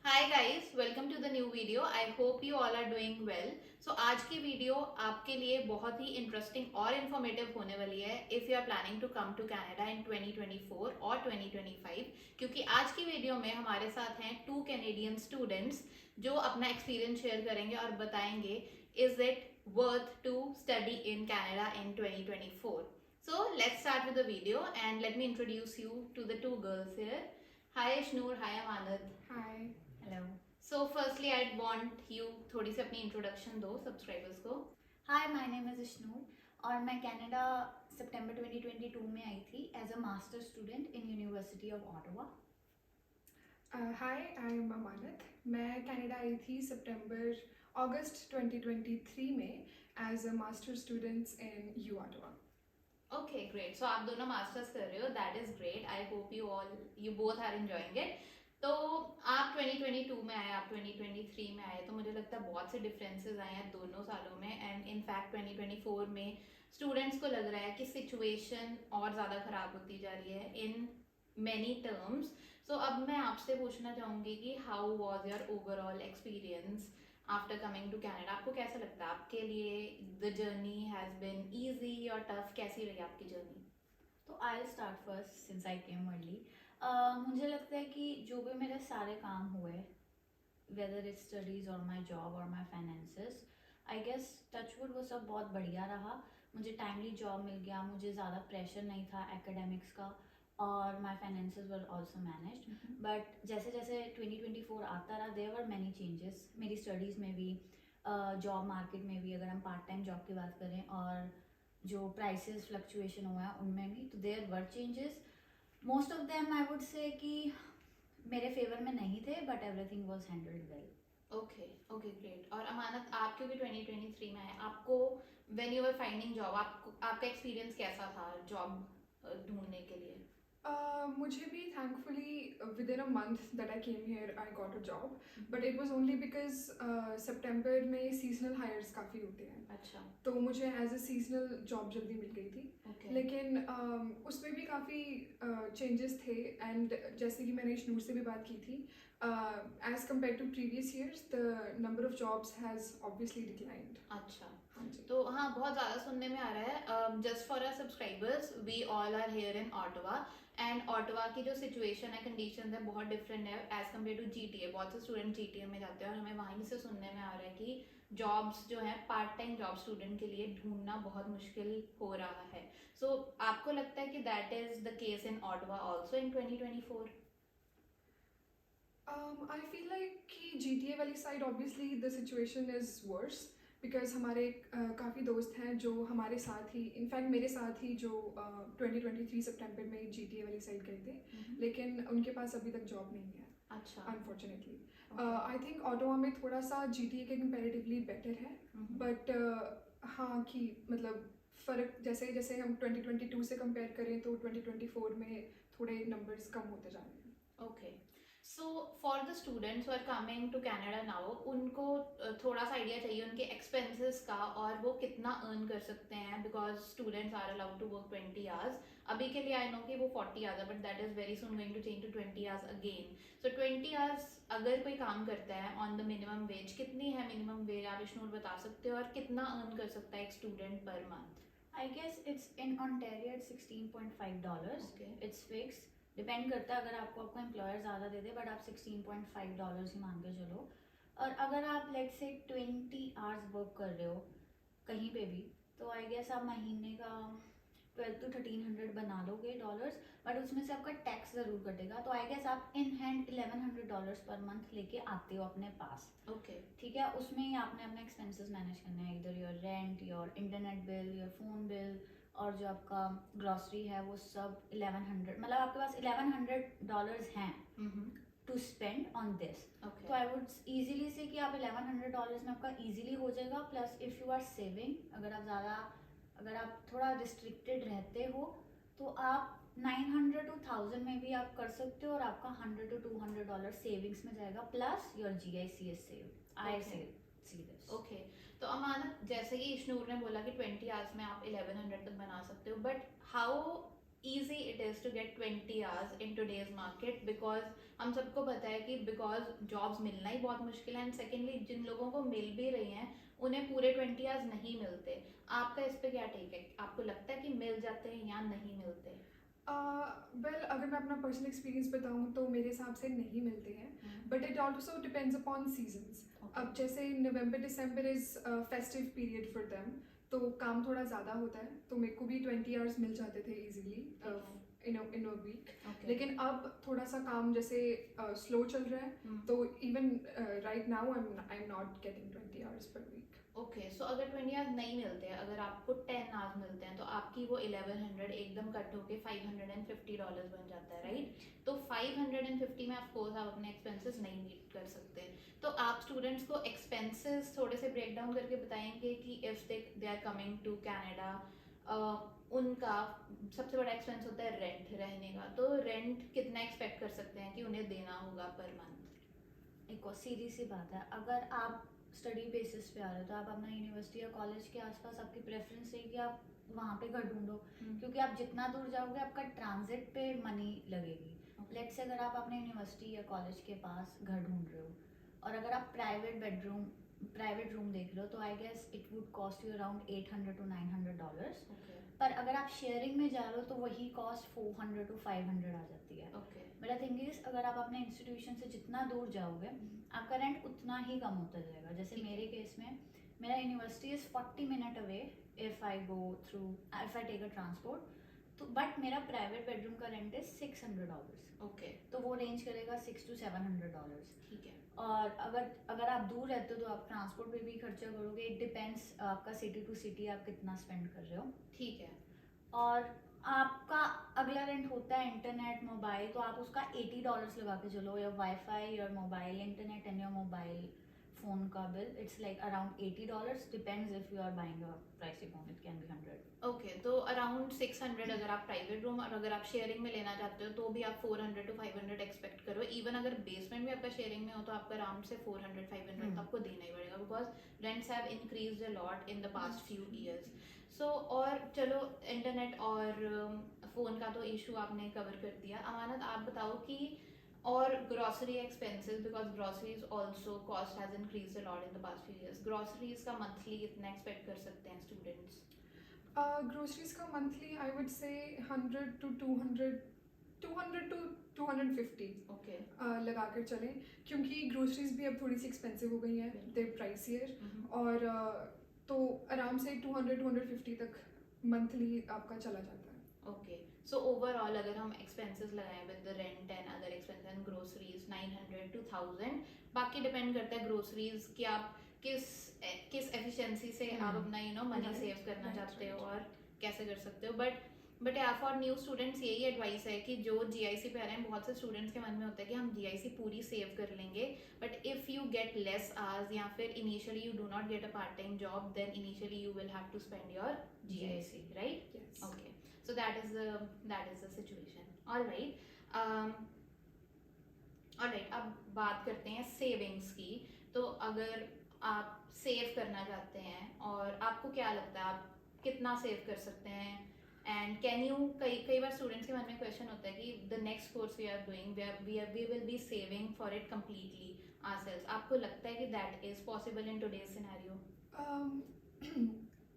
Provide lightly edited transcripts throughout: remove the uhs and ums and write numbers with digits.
Hi guys, welcome to the new video. I hope you all are doing well. So आज की video आपके लिए बहुत ही interesting और इन्फॉर्मेटिव होने वाली है if you are planning to come to Canada in 2024 और 2025, क्योंकि आज की वीडियो में हमारे साथ हैं 2 कैनेडियन स्टूडेंट्स जो अपना एक्सपीरियंस शेयर करेंगे और बताएंगे is it worth to study in Canada in 2024। So let's start with the video and let me introduce you to the two girls here. Hi Shnur, hi Amanat. Hi. Hello. So firstly I want you थोड़ी सी अपनी introduction दो subscribers को। Hi, my name is Ishnu और मैं Canada सितंबर 2022 में आई थी as a master student in university of Ottawa. Hi, I am Amanat. मैं कनाडा आई थी अगस्त 2023 में as a master students in U Ottawa. Okay great. So आप दोनों मास्टर्स कर रहे हो, that is great. I hope you both are enjoying it. तो आप 2022 में आए, आप 2023 में आए, तो मुझे लगता है बहुत से डिफरेंसेस आए हैं दोनों सालों में। एंड इनफैक्ट 2024 में स्टूडेंट्स को लग रहा है कि सिचुएशन और ज़्यादा ख़राब होती जा रही है इन मैनी टर्म्स। सो अब मैं आपसे पूछना चाहूँगी कि how was your overall experience after coming to Canada. आपको कैसा लगता है, आपके लिए the journey has been easy और टफ? कैसी रही आपकी जर्नी? तो I start first since I came early. मुझे लगता है कि जो भी मेरे सारे काम हुए, वेदर इट स्टडीज़ और माई जॉब और my finances, I guess touchwood वो सब बहुत बढ़िया रहा। मुझे टाइमली जॉब मिल गया, मुझे ज़्यादा प्रेशर नहीं था एकेडमिक्स का, और my finances were also managed. But जैसे जैसे 2024 आता रहा, देयर वर मैनी चेंजेस मेरी स्टडीज़ में भी, जॉब मार्केट में भी, अगर हम पार्ट टाइम जॉब की बात करें, और जो प्राइसेस फ्लक्चुएशन हुआ है उनमें भी, तो there were changes. Most of them I would say कि मेरे फेवर में नहीं थे, but everything was handled well. Okay okay great. और अमानत, आप क्योंकि 2023 में आए, आपको when you were finding job, आपको आपका एक्सपीरियंस कैसा था जॉब ढूंढने के लिए? मुझे भी thankfully within a month that I came here I got a job, but it was only because सितंबर में सीजनल हायर्स काफ़ी होते हैं, अच्छा। तो मुझे एज अ सीजनल जॉब जल्दी मिल गई थी। ओके। लेकिन उसमें भी काफ़ी चेंजेस थे, एंड जैसे कि मैंने इश्नूर से भी बात की थी, as compare to previous years the number of jobs has obviously declined. अच्छा। हाँ जी। तो हाँ, बहुत ज़्यादा सुनने में आ रहा है। Just for our subscribers, we all are here in Ottawa, and Ottawa की जो सिचुएशन है, कंडीशन है, बहुत डिफरेंट है एज कम्पेयर टू जीटीए। बहुत से स्टूडेंट जीटीए में जाते हैं और हमें वहीं से सुनने में आ रहा है कि जॉब्स जो है पार्ट टाइम जॉब स्टूडेंट के लिए ढूंढना बहुत मुश्किल हो रहा है। सो आपको लगता है कि that is the case in Ottawa also in 2024? I feel like कि GTA वाली side obviously the situation is verse, because हमारे काफ़ी दोस्त हैं जो हमारे साथ ही, इनफैक्ट मेरे साथ ही, जो 2023 सितंबर में GTA वाली साइड गए थे, लेकिन उनके पास अभी तक जॉब नहीं है अच्छा। अनफॉर्चुनेटली। आई थिंक ऑटोवा में थोड़ा सा GTA के कंपैरेटिवली बेटर है, बट हाँ कि मतलब फ़र्क जैसे जैसे हम 2022 से कंपेयर करें तो 2024 में थोड़े नंबर्स कम होते जा रहे हैं। Okay. So for the students who are coming to Canada now, उनको थोड़ा सा आइडिया चाहिए उनके एक्सपेंसेस का और वो कितना अर्न कर सकते हैं, because students are allowed to work 20 hours. अभी के लिए आई नो कि वो 40 आवर्स है, but that is very soon going to change to 20 hours again. So 20 hours अगर कोई काम करता है ऑन द मिनिमम वेज, कितनी है मिनिमम वेज, आप विष्णु बता सकते हो? और कितना अर्न कर सकता है एक student per month? I guess it's in Ontario it's $16.5। Okay. It's fix, depend करता है, अगर आपको आपका एम्प्लॉयर ज़्यादा दे दे, बट आप $16.5 ही मान के चलो। और अगर आप लेट्स से 20 आवर्स वर्क कर रहे हो कहीं पे भी, तो आई गेस आप महीने का 1200 to 1300 बना लोगे डॉलर्स, बट उसमें से आपका टैक्स ज़रूर कटेगा, तो आई गेस आप इन हैंड $1100 पर मंथ लेके आते हो अपने पास। ओके। ठीक है, उसमें ही आपने अपने एक्सपेंसेस मैनेज करने हैं, इधर your rent, your internet bill, your phone bill, और जो आपका ग्रॉसरी है वो सब 1100, मतलब आपके पास $1100 हैं to spend on this. Okay. तो आई वुड ईजिली से कि आप $1100 में आपका ईजिली हो जाएगा। Plus if you are saving, अगर आप थोड़ा रिस्ट्रिक्टेड रहते हो, तो आप 900 to 1000 में भी आप कर सकते हो, और आपका $100 to $200 सेविंग्स में जाएगा, plus your GICS save. I Okay. See this. Okay. तो अमानत, जैसे कि इश्नूर ने बोला कि 20 आवर्स में आप 1100 तक बना सकते हो, but how easy it is to get 20 hours in today's market, because हम सबको पता है कि because jobs मिलना ही बहुत मुश्किल है, and secondly जिन लोगों को मिल भी रही हैं उन्हें पूरे 20 hours नहीं मिलते. आपका इस पे क्या टेक है? आपको लगता है कि मिल जाते हैं या नहीं मिलते? वेल अगर मैं अपना पर्सनल एक्सपीरियंस बताऊँ तो मेरे हिसाब से नहीं मिलते हैं, but it also depends upon seasons. अब जैसे November December is festive period for them, तो काम थोड़ा ज़्यादा होता है, तो मेरे को भी 20 आवर्स मिल जाते थे इजीली इन अ वीक. लेकिन अब थोड़ा सा काम जैसे स्लो चल रहा है, तो even right now I am not getting 20 hours per week. Okay, so अगर 20 आवर्स नहीं मिलते हैं, अगर आपको 10 आवर्स मिलते हैं, तो आपकी वो 1100 एकदम कट होके $550 बन जाता है, राइट? तो 550 में ऑफ कोर्स आप अपने एक्सपेंसेस नहीं मीट कर सकते. तो आप स्टूडेंट्स को एक्सपेंसेस थोड़े से ब्रेक डाउन करके बताएंगे कि if they are coming to Canada, उनका सबसे बड़ा एक्सपेंस होता है रेंट, रहने का. तो रेंट कितना एक्सपेक्ट कर सकते हैं कि उन्हें देना होगा पर मंथ? एक और सीधी सी बात है, अगर आप स्टडी बेसिस पे आ रहे हो तो आप अपना यूनिवर्सिटी या कॉलेज के आसपास आपकी प्रेफरेंस है कि आप वहाँ पे घर ढूंढो, क्योंकि आप जितना दूर जाओगे आपका ट्रांजिट पे मनी लगेगी. लेट्स से अगर आप अपने यूनिवर्सिटी या कॉलेज के पास घर ढूंढ रहे हो और अगर आप प्राइवेट रूम देख रहे हो, तो I guess it would cost you around $800 to $900. पर अगर आप शेयरिंग में जा रहे हो तो वही कॉस्ट $400 to $500 आ जाती है. मेरा थिंग इज अगर आप अपने इंस्टीट्यूशन से जितना दूर जाओगे आपका रेंट उतना ही कम होता जाएगा. जैसे मेरे केस में मेरा university is 40 minutes away if I take a transport, तो बट मेरा प्राइवेट बेडरूम का रेंट इज $600. ओके, तो वो रेंज करेगा $600 to $700. ठीक है. और अगर आप दूर रहते हो तो आप ट्रांसपोर्ट पे भी खर्चा करोगे. इट डिपेंड्स आपका सिटी टू सिटी आप कितना स्पेंड कर रहे हो. ठीक है. और आपका अगला रेंट होता है इंटरनेट मोबाइल, तो आप उसका $80 लगा के चलो. Your wifi, your mobile internet and your mobile phone का bill, it's like around $80. Depends if you are buying a pricey phone, it can be 100. Okay, तो अराउंड 600 अगर आप प्राइवेट रूम, और अगर आप शेयरिंग में लेना चाहते हो तो भी आप 400 to 500 एक्सपेक्ट करो. इवन अगर बेसमेंट भी आपका शेयरिंग में हो तो आपका अराउंड से 400-500 तो आपको देना ही पड़ेगा, because rents have increased a lot in the past few years. So और चलो इंटरनेट और फ़ोन का तो इशू आपने कवर कर दिया. अमानत, आप बताओ कि और grocery expenses, because groceries also cost has increased a lot in the past few years. Groceries का मंथली कितना एक्सपेक्ट कर सकते हैं स्टूडेंट्स? ग्रोसरीज का मंथली आई वुड से 100 to 200 to 250 ओके. लगा कर चलें, क्योंकि ग्रोसरीज भी अब थोड़ी सी एक्सपेंसिव हो गई हैं, दे प्राइसियर. और तो आराम से 200-250 तक मंथली आपका चला जाता है. ओके, सो ओवरऑल अगर हम एक्सपेंसेस लगाएं with the rent and other expenses and groceries 900 to 1000. बाकी डिपेंड करता है ग्रोसरीज कि आप किस एफिशिएंसी से आप अपना मनी सेव करना चाहते हो और कैसे कर सकते हो. बट या फॉर न्यू स्टूडेंट्स यही एडवाइस है कि जो जीआईसी पे आ रहे हैं, बहुत से स्टूडेंट्स के मन में होता है कि हम जीआईसी पूरी सेव कर लेंगे, but if you get less hours या फिर initially you do not get a part time job, then initially you will have to spend your GIC, right? Yes. Okay, so that is the situation. all right, अब बात करते हैं savings की. तो अगर आप सेव करना चाहते हैं, और आपको क्या लगता है आप कितना सेव कर सकते हैं, एंड कैन यू, कई बार स्टूडेंट्स के मन में क्वेश्चन होता है कि the next course we are doing we will be saving for it completely ourselves. आपको लगता है कि that is possible in today's scenario?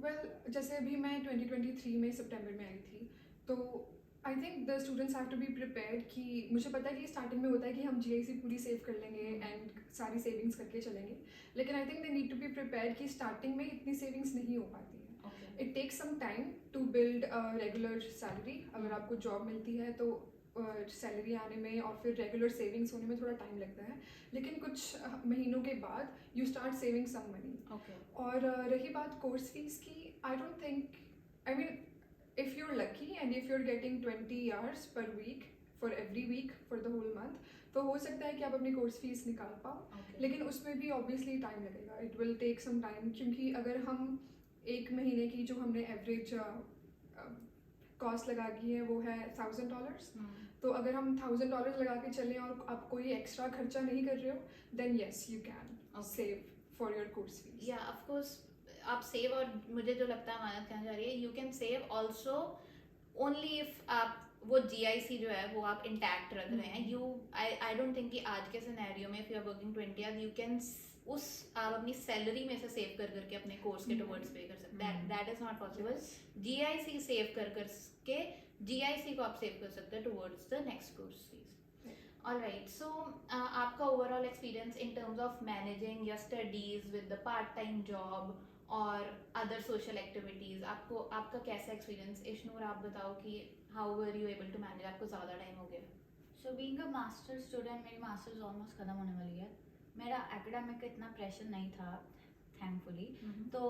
Well जैसे अभी मैं 2023 में सितंबर में आई थी, तो I think the students have to be prepared कि मुझे पता है कि स्टार्टिंग में होता है कि हम जीआईसी पूरी सेव कर लेंगे एंड सारी सेविंग्स करके चलेंगे, लेकिन I think they need to be prepared कि स्टार्टिंग में इतनी सेविंग्स नहीं हो पाती है. It takes some time to build regular salary. अगर आपको जॉब मिलती है तो सैलरी आने में और फिर रेगुलर सेविंग्स होने में थोड़ा टाइम लगता है, लेकिन कुछ महीनों के बाद you start saving some money. और रही बात कोर्स फीस की, I don't think, I mean if you're lucky and if you're getting 20 hours per week for every week for the whole month, तो हो सकता है कि आप अपनी कोर्स फीस निकाल पाओ. लेकिन उसमें भी ऑब्वियसली टाइम लगेगा. It will take some time, क्योंकि अगर हम एक महीने की जो हमने एवरेज कॉस्ट लगा की है वो है $1000, तो अगर हम $1000 लगा के चलें और आप कोई एक्स्ट्रा खर्चा नहीं कर रहे हो, then yes you can save for your course fees. या ऑफ कोर्स आप सेव, और मुझे जो लगता है अमानत कहना चाह रही है, you can save also only if आप वो GIC जो है वो आप इंटैक्ट रख रहे हैं, यू आई डोंट थिंक कि आज के सिनेरियो में if you are working 20 hours you can उस आप अपनी सैलरी में से सेव कर करके अपने कोर्स के टुवर्ड्स पे कर सकते हैं, that is not possible. GIC save कर करके GIC को आप सेव कर सकते हैं towards the next course fees. Alright, so आपका overall experience in terms of managing your studies with the part time job और अदर सोशल एक्टिविटीज, आपको आपका कैसा एक्सपीरियंस? इश्नूर आप बताओ कि how were you able to manage, आपको ज़्यादा टाइम हो गया? So being a master student, मेरी मास्टर्स ऑलमोस्ट ख़त्म होने वाली है, मेरा एकेडमिक का इतना प्रेशर नहीं था थैंकफुली। तो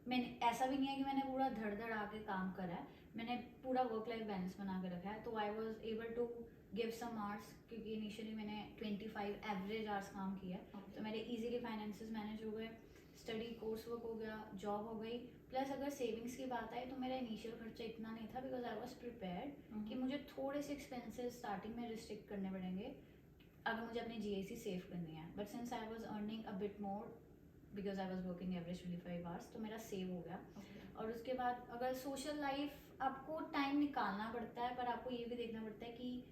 मैंने ऐसा भी नहीं है कि मैंने पूरा धड़ आके काम करा है, मैंने पूरा वर्क लाइफ बैलेंस बना के रखा है। तो I was able to give some hours, क्योंकि इनिशियली मैंने 25 एवरेज आवर्स काम किया तो मेरे इजीली फाइनेंसेस मैनेज हो गए, स्टडी कोर्स वर्क हो गया, जॉब हो गई। प्लस अगर सेविंग्स की बात आए तो मेरा इनिशियल खर्चा इतना नहीं था बिकॉज आई वॉज प्रिपेयर्ड कि मुझे थोड़े से एक्सपेंसेस स्टार्टिंग में रिस्ट्रिक्ट करने पड़ेंगे अगर मुझे अपनी GIC सेव करनी है। But since I was earning a bit more because I was working average 25 hours, तो मेरा सेव हो गया। और उसके बाद अगर सोशल लाइफ आपको टाइम निकालना पड़ता है, पर आपको ये भी देखना पड़ता है कि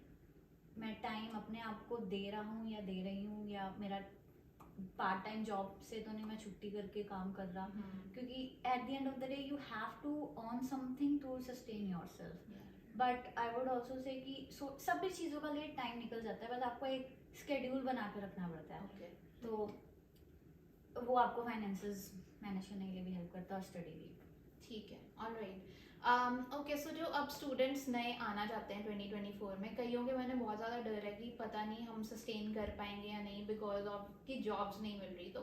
मैं टाइम अपने आप को दे रहा हूँ या दे रही हूँ, या मेरा पार्ट टाइम जॉब से तो नहीं मैं छुट्टी करके काम कर रहा, क्योंकि at the end of the day you have to earn something to sustain yourself. But I would also say कि सभी चीज़ों का लिए टाइम निकल जाता है, बस आपको एक स्केड्यूल बना के रखना पड़ता है। तो वो आपको फाइनेंसेस मैनेज करने के लिए भी हेल्प करता है और स्टडी भी। ठीक है, ऑलराइट। ओके, सो जो अब स्टूडेंट्स नए आना चाहते हैं 2024 में, कईयों के मैंने बहुत ज़्यादा डर है कि पता नहीं हम सस्टेन कर पाएंगे या नहीं बिकॉज ऑफ कि जॉब्स नहीं मिल रही, तो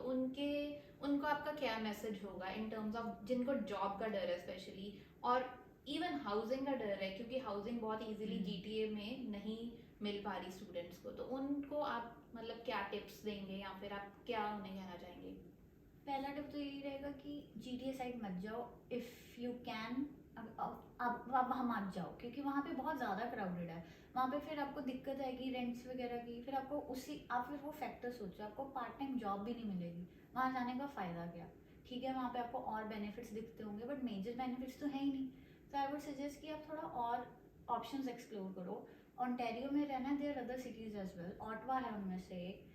उनको आपका क्या मैसेज होगा इन टर्म्स ऑफ जिनको जॉब का डर है स्पेशली, और इवन हाउसिंग का डर है क्योंकि हाउसिंग बहुत इजीली GTA में नहीं मिल पा रही स्टूडेंट्स को, तो उनको आप मतलब क्या टिप्स देंगे या फिर आप क्या उन्हें कहना चाहेंगे? पहला टिप तो यही रहेगा कि GTA साइड मत जाओ इफ़ यू कैन। अब वहाँ मत जाओ क्योंकि वहाँ पे बहुत ज़्यादा क्राउडेड है, वहाँ पे फिर आपको दिक्कत आएगी रेंट्स वगैरह की, फिर आपको आप फिर वो फैक्टर सोचो, आपको पार्ट टाइम जॉब भी नहीं मिलेगी, वहाँ जाने का फ़ायदा क्या? ठीक है, वहाँ पे आपको और बेनिफिट्स दिखते होंगे बट मेजर बेनिफिट्स तो है ही नहीं। तो आई वुड सजेस्ट कि आप थोड़ा और ऑप्शंस एक्सप्लोर करो। ओंटारियो में रहना, there other cities as well, Ottawa है उनमें से एक,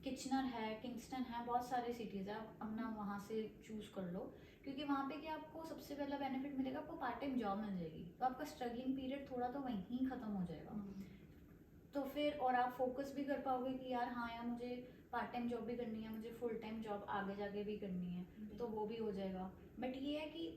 किचनर है, किंगस्टन है, बहुत सारे सिटीज़ है, आप अपना वहाँ से चूज़ कर लो। क्योंकि वहाँ पे क्या आपको सबसे पहला बेनिफिट मिलेगा, आपको पार्ट टाइम जॉब मिल जाएगी, तो आपका स्ट्रगलिंग पीरियड थोड़ा तो वहीं ख़त्म हो जाएगा। तो फिर और आप फोकस भी कर पाओगे कि यार हाँ यार मुझे पार्ट टाइम जॉब भी करनी है, मुझे फुल टाइम जॉब आगे जाके भी करनी है, तो वो भी हो जाएगा। बट ये है कि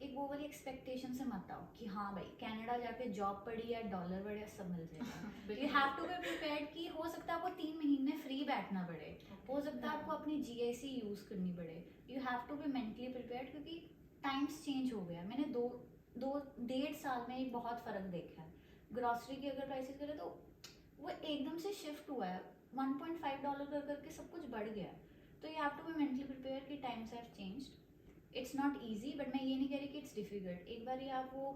एक वो वाली एक्सपेक्टेशन से मत आओ कि हाँ भाई कनाडा जाके जॉब पड़ी या डॉलर बढ़े सब मिल जाएगा। You have to be prepared कि हो सकता है आपको 3 महीने फ्री बैठना पड़े, हो सकता है आपको अपनी GIC यूज़ करनी पड़े। You have to be mentally prepared क्योंकि टाइम्स चेंज हो गया। मैंने 1.5 साल में एक बहुत फ़र्क देखा है। ग्रॉसरी की अगर प्राइसेस करें तो वो एकदम से शिफ्ट हुआ है, $1.5 कर करके सब कुछ बढ़ गया। तो you have to be mentally prepare कि times have changed. It's not easy, but मैं ये नहीं कह रही कि इट्स डिफिकल्ट। एक बार आप वो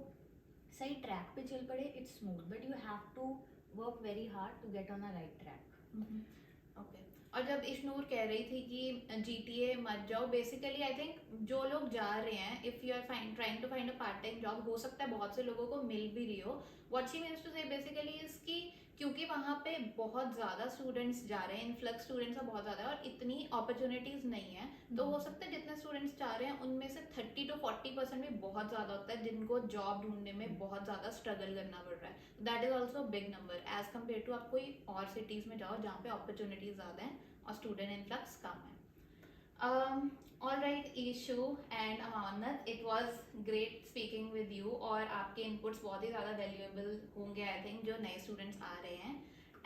सही ट्रैक पे चल पड़े it's smooth, but you have to work very hard to get on a right track. Okay, और जब इश्नूर कह रही थी कि GTA मत जाओ, बेसिकली आई थिंक जो लोग जा रहे हैं, if you are trying to find a part time job, हो सकता है बहुत से लोगों को मिल भी रही हो। व्हाट शी मीन्स टू से बेसिकली इसकी, क्योंकि वहाँ पे बहुत ज़्यादा स्टूडेंट्स जा रहे हैं, इन्फ्लक्स स्टूडेंट्स का बहुत ज़्यादा है और इतनी अपॉर्चुनिटीज़ नहीं है, तो हो सकता है जितने स्टूडेंट्स जा रहे हैं उनमें से 30 to 40% भी बहुत ज़्यादा होता है जिनको जॉब ढूंढने में बहुत ज़्यादा स्ट्रगल करना पड़ रहा है। That is also big number as compare to आप कोई और सिटीज़ में जाओ जहाँ पे अपॉर्चुनिटीज़ ज़्यादा हैं और स्टूडेंट इन्फ्लक्स कम है। All right Ishu and Amanat, it was great speaking with you, और आपके इनपुट्स बहुत ही ज़्यादा वैल्यूएबल होंगे आई थिंक जो नए स्टूडेंट्स आ रहे हैं।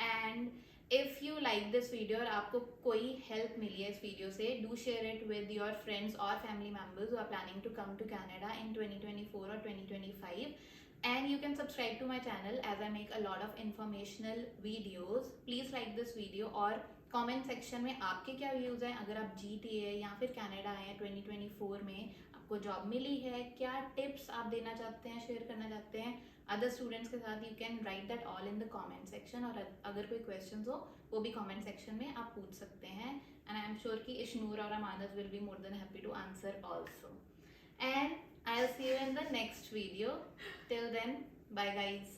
And if you like this video और आपको कोई हेल्प मिली है इस वीडियो से, do share it with your friends और family members who are planning to come to Canada in 2024 or 2025. And you can subscribe to my channel as I make a lot of informational videos. Please like this video और comment section में आपके क्या views हैं, अगर आप GTA या फिर Canada आए हैं 2024 में, आपको जॉब मिली है, क्या टिप्स आप देना चाहते हैं, शेयर करना चाहते हैं अदर स्टूडेंट्स के साथ, you can write that all in the comment section. और अगर कोई क्वेश्चन हो वो भी कमेंट सेक्शन में आप पूछ सकते हैं, एंड आई एम श्योर कि इश्नूर और Amanat will be more than happy to answer also. And I'll see you in the next video. Till then, bye guys.